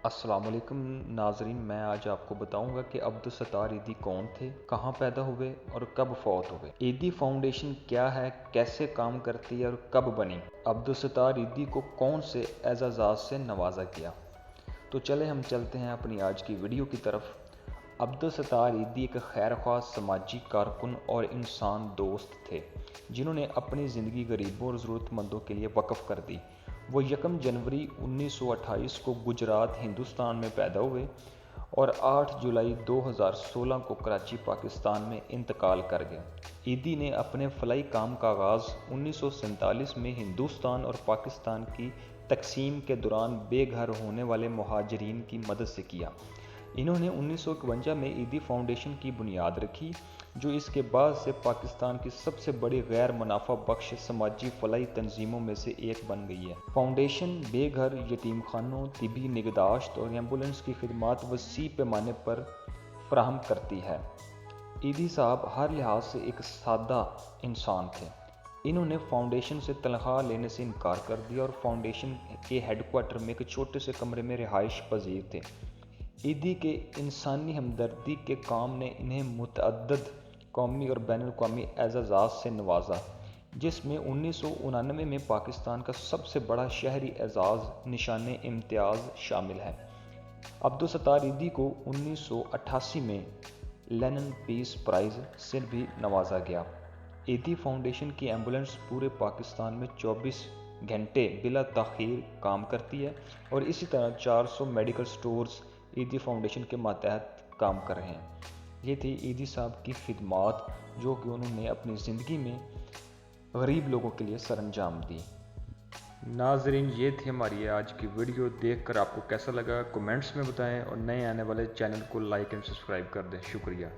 अस्सलाम वालेकुम नाजरीन, मैं आज आपको बताऊंगा कि अब्दुल ईदी कौन थे, कहाँ पैदा हुए और कब फौत हुए। ईदी फाउंडेशन क्या है, कैसे काम करती है और कब बनी। अब्दुल ईदी को कौन से एजाज़ात से नवाजा गया। तो चले हम चलते हैं अपनी आज की वीडियो की तरफ। अब्दुल ईदी एक खैर ख्वाह समाजी कारकुन और इंसान दोस्त थे जिन्होंने अपनी ज़िंदगी गरीबों और ज़रूरतमंदों के लिए वक्फ़ कर दी। वो 1 जनवरी 1928 को गुजरात हिंदुस्तान में पैदा हुए और 8 जुलाई 2016 को कराची पाकिस्तान में इंतकाल कर गए। ईदी ने अपने फलाई काम का आगाज़ 1947 में हिंदुस्तान और पाकिस्तान की तकसीम के दौरान बेघर होने वाले मुहाजिरीन की मदद से किया। इन्होंने 1951 में ईदी फाउंडेशन की बुनियाद रखी, जो इसके बाद से पाकिस्तान की सबसे बड़ी गैर मुनाफा बख्श समाजी फलाई तंजीमों में से एक बन गई है। फाउंडेशन बेघर, यतीम खानों, तिबी निगहदाश्त और एम्बुलेंस की खिदमात वसी पैमाने पर फराहम करती है। ईदी साहब हर लिहाज से एक सादा इंसान थे। इन्होंने फाउंडेशन से तनख्वाह लेने से इनकार कर दिया और फाउंडेशन के हेडक्वार्टर में एक छोटे से कमरे में रिहाइश पजीर थे। ईदी के इंसानी हमदर्दी के काम ने इन्हें मुतअद्दिद कौमी और बैनुल-अक़वामी एजाज़ात से नवाजा, जिसमें 1999 में पाकिस्तान का सबसे बड़ा शहरी एजाज़ निशाने इम्तियाज़ शामिल है। अब्दुल ईदी को 1988 में लेनिन पीस प्राइज़ से भी नवाजा गया। ईदी फाउंडेशन की एम्बुलेंस पूरे पाकिस्तान में 24 घंटे बिला ताख़ीर काम करती है और इसी तरह 400 मेडिकल स्टोर्स ईदी फाउंडेशन के मातहत काम कर रहे हैं। ये थी ईदी साहब की खिदमात जो कि उन्होंने अपनी ज़िंदगी में गरीब लोगों के लिए सरअंजाम दी। नाजरीन, ये थी हमारी आज की वीडियो। देखकर आपको कैसा लगा कमेंट्स में बताएं और नए आने वाले चैनल को लाइक एंड सब्सक्राइब कर दें। शुक्रिया।